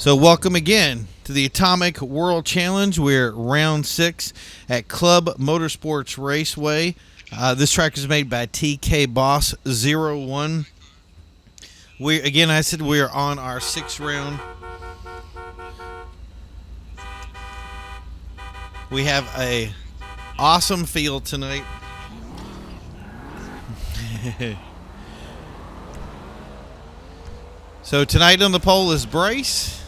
So welcome again to the Atomic World Challenge. We're round 6 at Club Motorsports Raceway. This track is made by TK Boss 01. I said we are on our 6th round. We have a awesome field tonight. So tonight on the pole is Bryce.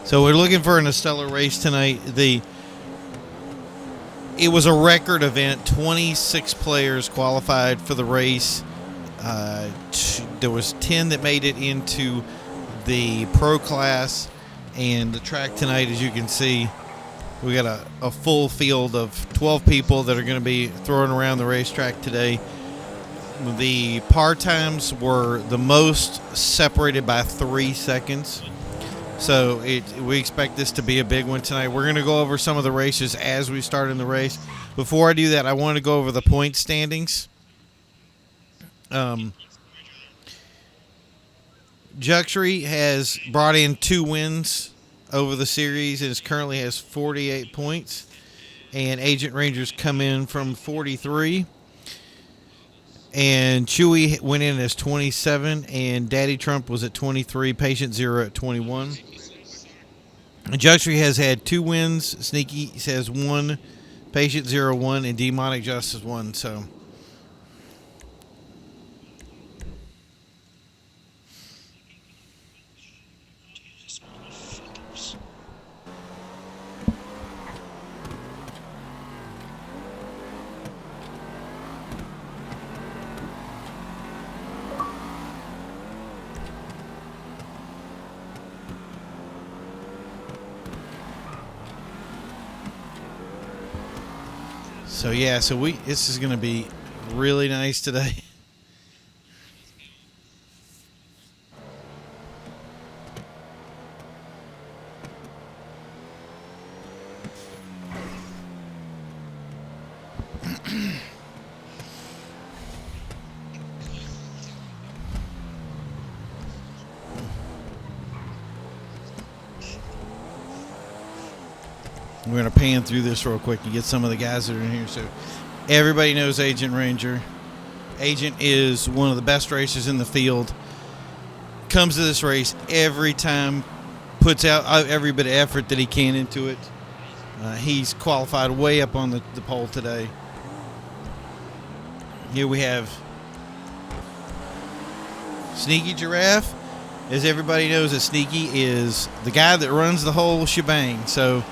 So we're looking for a stellar race tonight. It was a record event. 26 players qualified for the race. There was 10 that made it into the pro class. And the track tonight, as you can see, we got a full field of 12 people that are going to be throwing around the racetrack today. The par times were the most, separated by 3 seconds. So we expect this to be a big one tonight. We're going to go over some of the races as we start in the race. Before I do that, I want to go over the point standings. Gyraffe has brought in 2 wins over the series and currently has 48 points. And Agent Ranger's come in from 43. And Chewy went in as 27. And Daddy Trump was at 23. Patient Zero at 21. Gyraffe has had 2 wins. Sneaki has 1. Patient Zero 1. And Demonic Justice 1. So... this is going to be really nice today. We're going to pan through this real quick and get some of the guys that are in here. So everybody knows Agent Ranger. Agent is one of the best racers in the field. Comes to this race every time, puts out every bit of effort that he can into it. He's qualified way up on the pole today. Here we have Sneaky Gyraffe. As everybody knows, that Sneaky is the guy that runs the whole shebang. So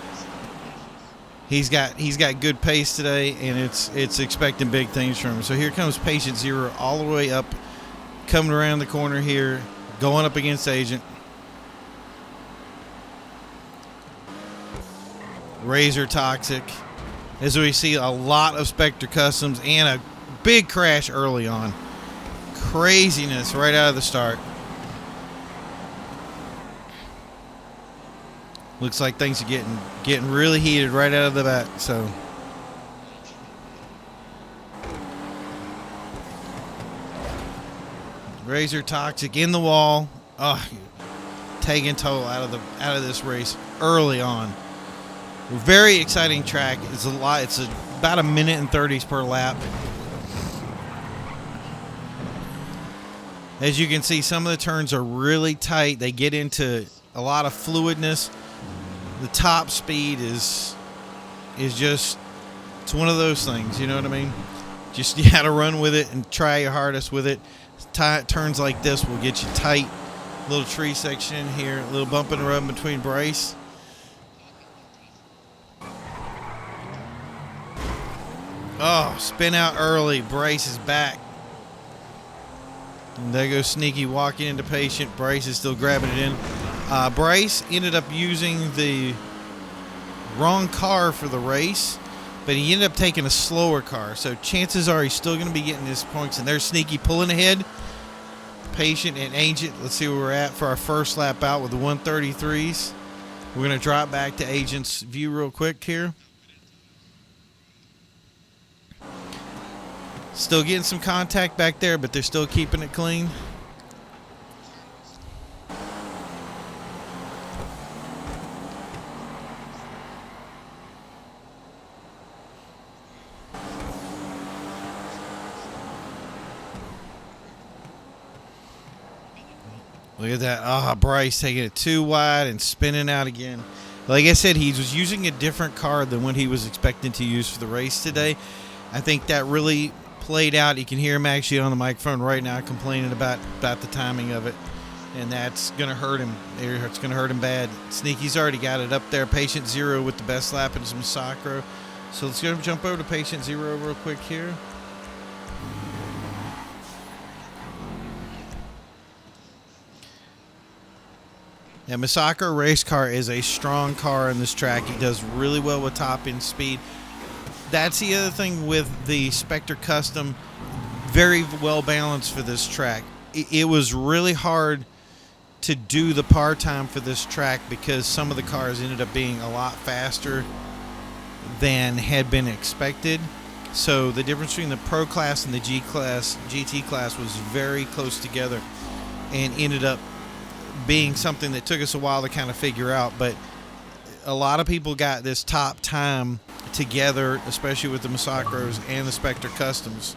He's got good pace today, and it's expecting big things from him. So here comes Patient Zero all the way up, coming around the corner here, going up against Agent. Razor Toxic. As we see a lot of Spectre Customs and a big crash early on. Craziness right out of the start. Looks like things are getting really heated right out of the bat. So Razor Toxic in the wall. Oh, taking total out of this race early on. Very exciting track. It's about 1 minute and 30s per lap. As you can see, some of the turns are really tight. They get into a lot of fluidness. The top speed is just, it's one of those things, you know what I mean? Just you got to run with it and try your hardest with it. Turns like this will get you tight. Little tree section here, a little bump and run between Bryce. Oh, spin out early. Bryce is back. And there goes Sneaky walking into Patient. Bryce is still grabbing it in. Bryce ended up using the wrong car for the race, but he ended up taking a slower car. So chances are he's still going to be getting his points. And there's Sneaky pulling ahead. Patient and Agent. Let's see where we're at for our first lap out with the 133s. We're going to drop back to Agent's view real quick here. Still getting some contact back there, but they're still keeping it clean. Look at that. Ah, Bryce taking it too wide and spinning out again. Like I said, he was using a different car than what he was expecting to use for the race today. I think that really played out. You can hear him actually on the microphone right now complaining about the timing of it. And that's going to hurt him. It's going to hurt him bad. Sneaky's already got it up there. Patient Zero with the best lap in his Massacro. So let's go jump over to Patient Zero real quick here. Yeah, Massacro race car is a strong car in this track. He does really well with top end speed. That's the other thing with the Spectre Custom. Very well balanced for this track. It was really hard to do the par time for this track because some of the cars ended up being a lot faster than had been expected. So the difference between the Pro class and the GT class was very close together and ended up being something that took us a while to kind of figure out. But a lot of people got this top time together, especially with the Massacros and the Spectre Customs.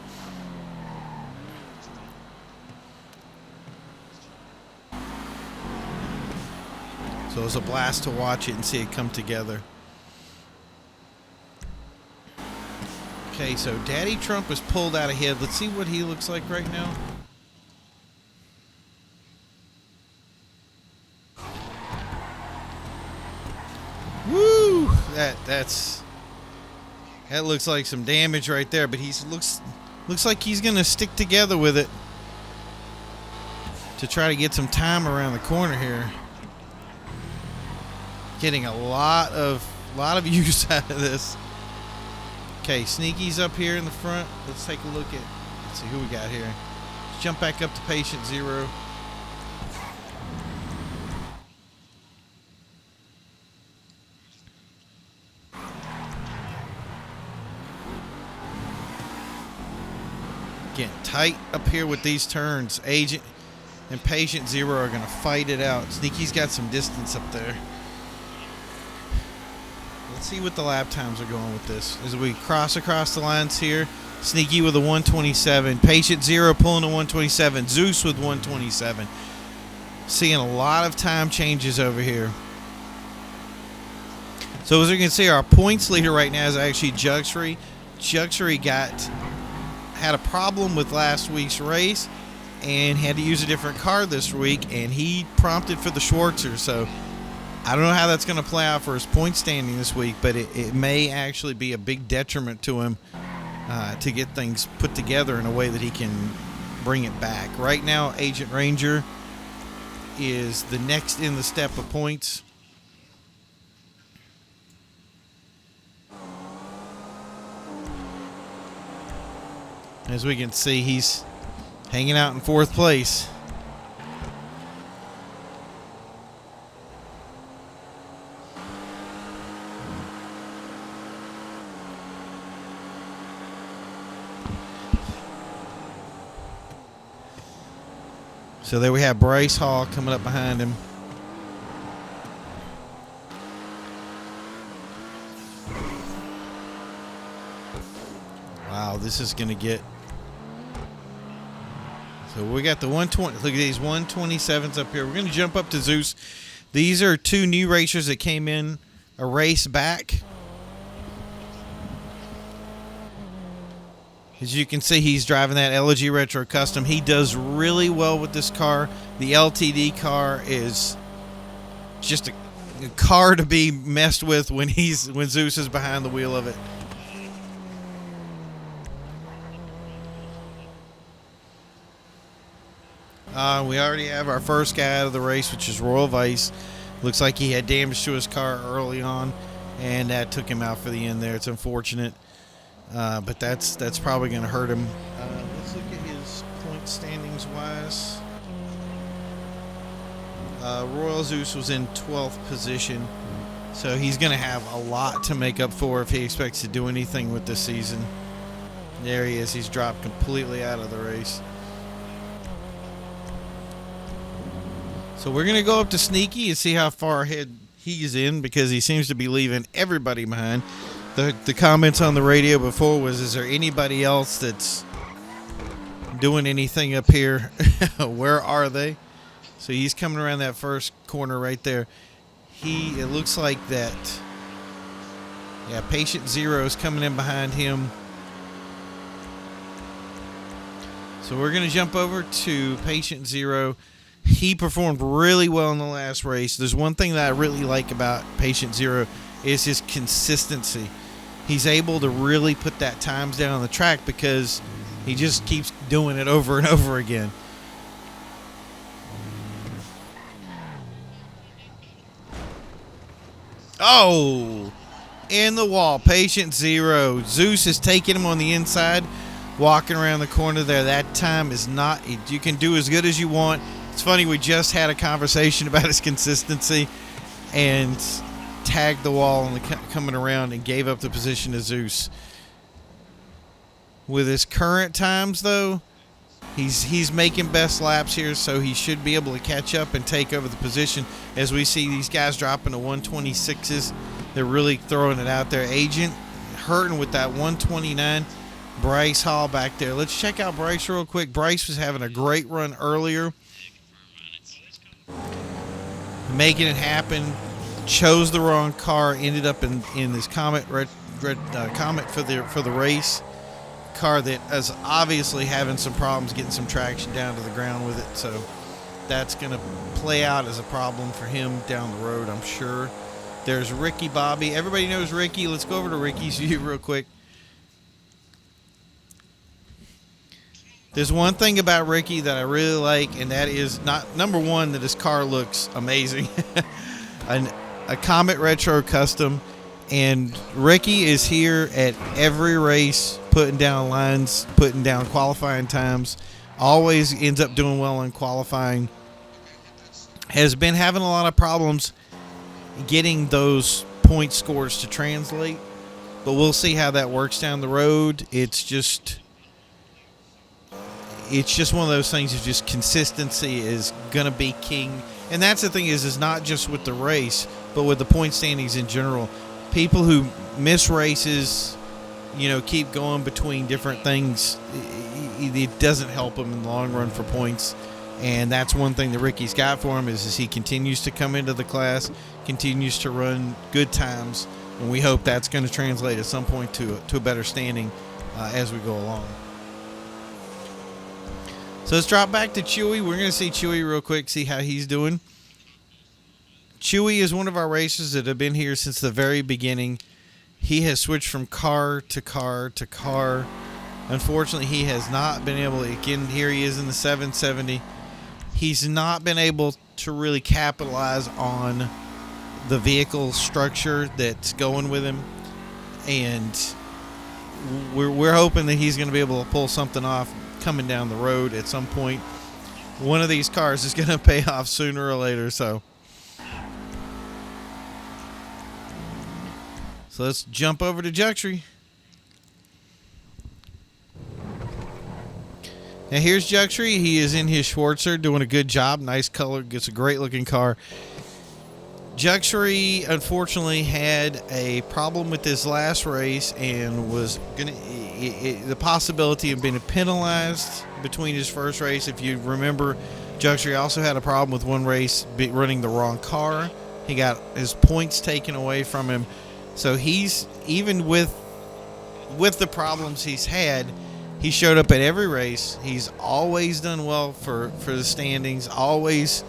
So it was a blast to watch it and see it come together. Okay, so Daddy Trump was pulled out ahead. Let's see what he looks like right now. Woo! That looks like some damage right there, but looks like he's gonna stick together with it to try to get some time around the corner here. Getting a lot of use out of this. Okay, Sneaky's up here in the front. Let's take a look at. Let's see who we got here. Let's jump back up to Patient Zero. Getting tight up here with these turns. Agent and Patient Zero are going to fight it out. Sneaky's got some distance up there. Let's see what the lap times are going with this. As we cross across the lines here, Sneaky with a 127. Patient Zero pulling a 127. Zeus with 127. Seeing a lot of time changes over here. So as you can see, our points leader right now is actually Gyraffe. Gyraffe had a problem with last week's race and had to use a different car this week, and he prompted for the Schwarzer. So I don't know how that's going to play out for his point standing this week, but it may actually be a big detriment to him to get things put together in a way that he can bring it back. Right now, Agent Ranger is the next in the step of points. As we can see, he's hanging out in fourth place. So there we have Bryce Hall coming up behind him. Wow, this is going to get... So we got the 120. Look at these 127s up here. We're going to jump up to Zeus. These are two new racers that came in a race back. As you can see, he's driving that LG Retro Custom. He does really well with this car. The LTD car is just a car to be messed with when Zeus is behind the wheel of it. We already have our first guy out of the race, which is Royal Vice. Looks like he had damage to his car early on, and that took him out for the end there. It's unfortunate, but that's probably going to hurt him. Let's look at his point standings wise. Royal Zeus was in 12th position, so he's going to have a lot to make up for if he expects to do anything with this season. There he is. He's dropped completely out of the race. So we're going to go up to Sneaki and see how far ahead he's in, because he seems to be leaving everybody behind. The comments on the radio before was, is there anybody else that's doing anything up here? Where are they? So he's coming around that first corner right there. It looks like that, yeah, Patient Zero is coming in behind him. So we're going to jump over to Patient Zero. He performed really well in the last race. There's one thing that I really like about Patient Zero is his consistency. He's able to really put that times down on the track because he just keeps doing it over and over again. Oh, in the wall. Patient Zero. Zeus is taking him on the inside, walking around the corner there. That time is not, you can do as good as you want. It's funny, we just had a conversation about his consistency and tagged the wall and coming around and gave up the position to Zeus. With his current times, though, he's making best laps here, so he should be able to catch up and take over the position. As we see these guys dropping to 126s, they're really throwing it out there. Agent hurting with that 129. Bryce Hall back there. Let's check out Bryce real quick. Bryce was having a great run earlier, making it happen. Chose the wrong car. Ended up in this Comet Comet for the race. Car that is obviously having some problems getting some traction down to the ground with it. So that's going to play out as a problem for him down the road, I'm sure. There's Ricky Bobby. Everybody knows Ricky. Let's go over to Ricky's view real quick. There's one thing about Ricky that I really like, and that is, not number one, that his car looks amazing. A Comet Retro Custom, and Ricky is here at every race, putting down lines, putting down qualifying times, always ends up doing well in qualifying. Has been having a lot of problems getting those point scores to translate, but we'll see how that works down the road. It's just one of those things of just consistency is going to be king. And that's the thing is not just with the race, but with the point standings in general. People who miss races, keep going between different things, it doesn't help them in the long run for points. And that's one thing that Ricky's got for him is he continues to come into the class, continues to run good times, and we hope that's going to translate at some point to a better standing as we go along. So let's drop back to Chewy. We're going to see Chewy real quick, see how he's doing. Chewy is one of our racers that have been here since the very beginning. He has switched from car to car to car. Unfortunately, he has not been able to, again, here he is in the 770. He's not been able to really capitalize on the vehicle structure that's going with him. And we're hoping that he's going to be able to pull something off coming down the road at some point. One of these cars is going to pay off sooner or later. So let's jump over to Juxtree. Now here's Juxtree. He is in his Schwarzer doing a good job. Nice color. Gets a great looking car. Juxtree unfortunately had a problem with this last race and was the possibility of being penalized between his first race. If you remember, Juxtree also had a problem with one race running the wrong car. He got his points taken away from him. So he's, even with the problems he's had, he showed up at every race. He's always done well for the standings, always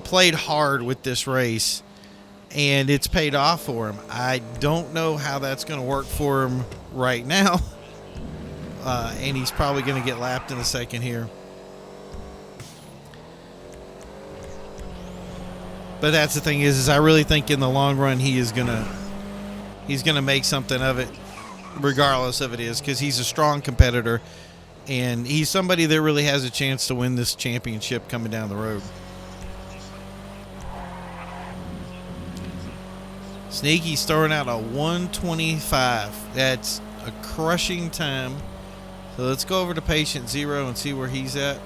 played hard with this race, and it's paid off for him. I don't know how that's going to work for him right now, and he's probably going to get lapped in a second here. But that's the thing is I really think in the long run he's gonna make something of it, regardless of it is, because he's a strong competitor, and he's somebody that really has a chance to win this championship coming down the road. Sneaky's throwing out a 125. That's a crushing time. So let's go over to Patient Zero and see where he's at.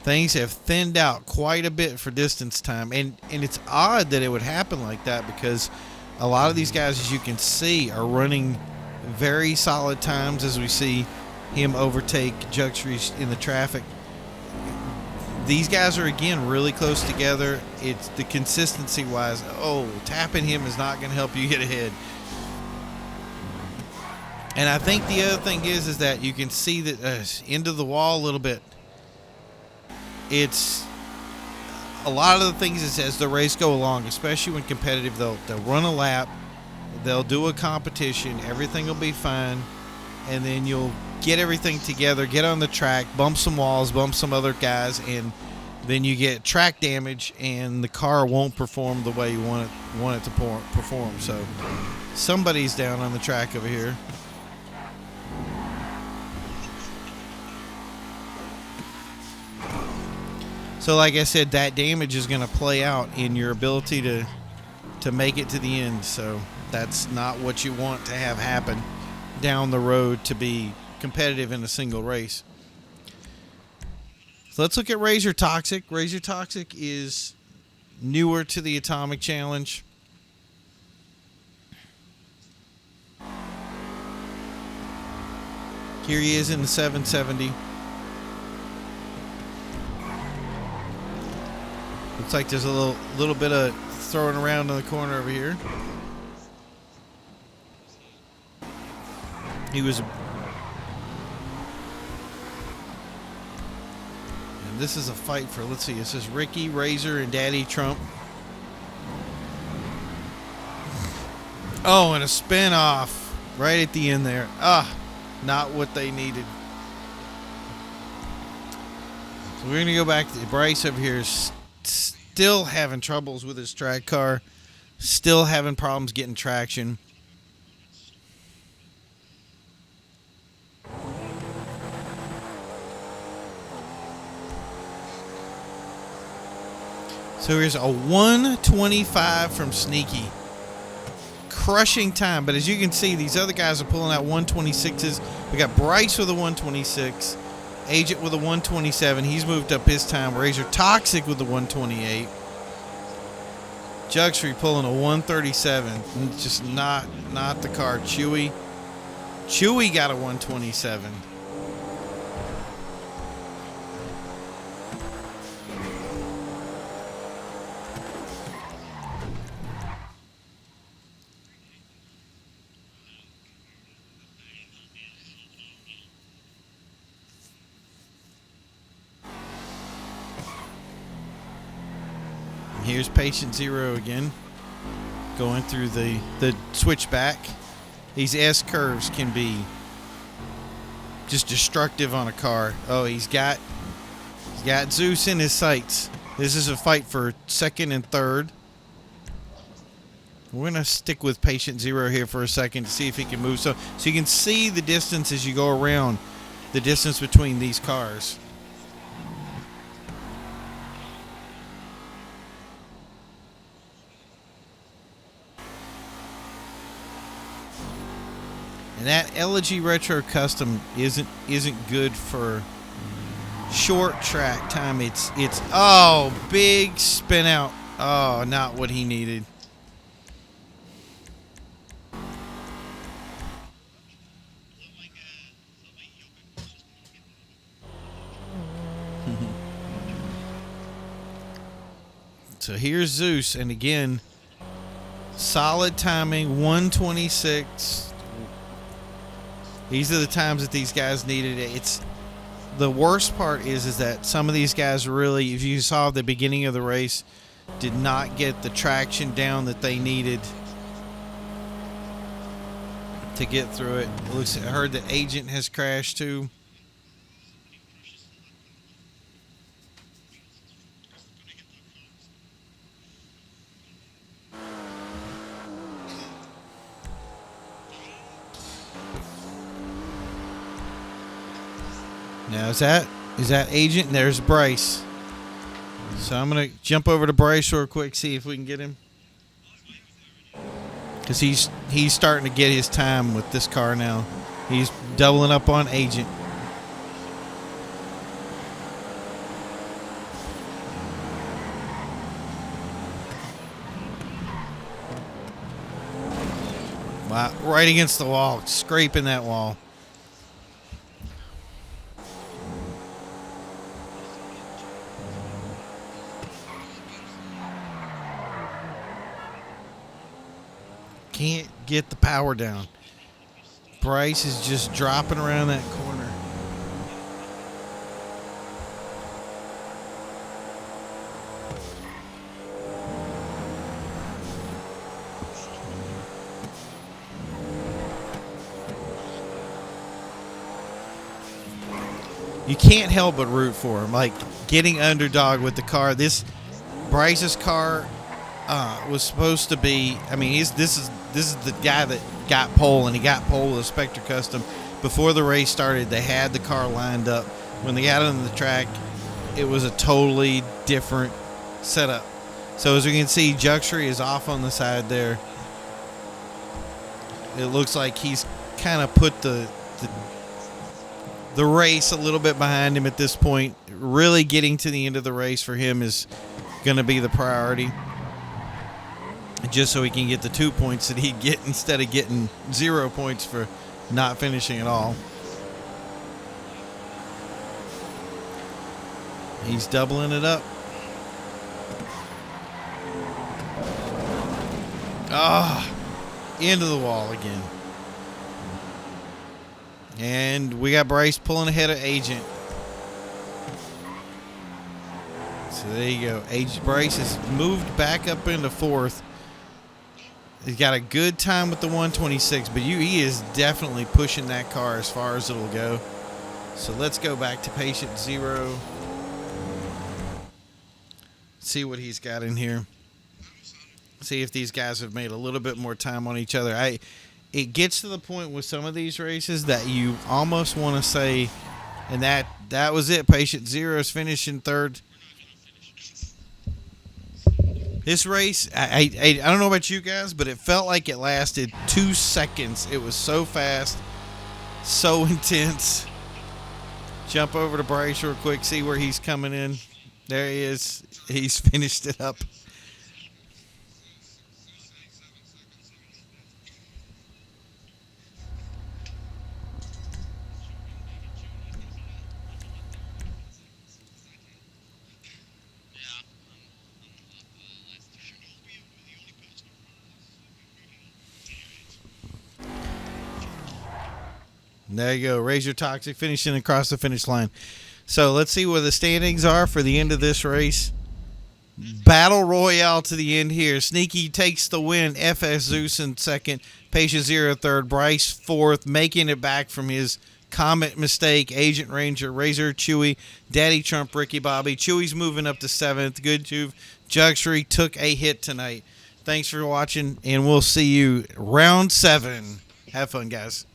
Things have thinned out quite a bit for distance time. And it's odd that it would happen like that, because a lot of these guys, as you can see, are running very solid times, as we see him overtake Gyraffe in the traffic. These guys are, again, really close together. It's the consistency wise. Oh, tapping him is not going to help you get ahead. And I think the other thing is that you can see that into the wall a little bit. It's a lot of the things is as the race go along, especially when competitive, they'll run a lap, they'll do a competition, everything will be fine, and then you'll get everything together, get on the track, bump some walls, bump some other guys, and then you get track damage, and the car won't perform the way you want it to perform. So somebody's down on the track over here. So like I said, that damage is going to play out in your ability to make it to the end. So that's not what you want to have happen down the road to be competitive in a single race. So let's look at Razor Toxic. Razor Toxic is newer to the Atomic Challenge. Here he is in the 770. Looks like there's a little bit of throwing around in the corner over here. He was... And this is a fight for, let's see, this is Ricky, Razor, and Daddy Trump. Oh, and a spin off right at the end there. Not what they needed. So we're going to go back to Bryce over here. Still having troubles with his track car. Still having problems getting traction. So here's a 125 from Sneaky. Crushing time. But as you can see, these other guys are pulling out 126s. We got Bryce with a 126. Agent with a 127. He's moved up his time. Razor Toxic with the 128. Gyraffe pulling a 137. Just not the car. Chewy got a 127. Here's Patient Zero again, going through the switchback. These S curves can be just destructive on a car. Oh, he's got Zeus in his sights. This is a fight for second and third. We're gonna stick with Patient Zero here for a second to see if he can move. So you can see the distance as you go around, the distance between these cars. And that Elegy Retro Custom isn't good for short track time. It's oh, big spin out. Oh, not what he needed. So here's Zeus, and again, solid timing, 126. These are the times that these guys needed it. It's the worst part is that some of these guys really, if you saw the beginning of the race, did not get the traction down that they needed to get through it. I heard that Agent has crashed too. Now is that is that Agent, and there's Bryce. So I'm going to jump over to Bryce real quick, see if we can get him. Because he's starting to get his time with this car now. He's doubling up on Agent. Wow, right against the wall, scraping that wall. Can't get the power down. Bryce is just dropping around that corner. You can't help but root for him. Like getting underdog with the car. This Bryce's car was supposed to be. I mean, this is the guy that got pole, and he got pole with a Spectre Custom. Before the race started, they had the car lined up. When they got on the track, it was a totally different setup. So as we can see, Gyraffe is off on the side there. It looks like he's kind of put the race a little bit behind him at this point. Really getting to the end of the race for him is going to be the priority. Just so he can get the 2 points that he'd get instead of getting 0 points for not finishing at all. He's doubling it up. Into the wall again. And we got Bryce pulling ahead of Agent. So there you go. Bryce has moved back up into fourth. He's got a good time with the 126, but he is definitely pushing that car as far as it'll go. So let's go back to Patient Zero. See what he's got in here. See if these guys have made a little bit more time on each other. It gets to the point with some of these races that you almost want to say, and that was it. Patient Zero's finishing third. This race, I don't know about you guys, but it felt like it lasted 2 seconds. It was so fast, so intense. Jump over to Bryce real quick, see where he's coming in. There he is. He's finished it up. There you go. Razor Toxic finishing across the finish line. So let's see where the standings are for the end of this race. Battle Royale to the end here. Sneaki takes the win. FS Zeus in second. Patient Zero third. Bryce fourth. Making it back from his Comet mistake. Agent Ranger, Razor, Chewy, Daddy Trump, Ricky Bobby. Chewy's moving up to seventh. Good Juve. Jugstry took a hit tonight. Thanks for watching, and we'll see you round 7. Have fun, guys.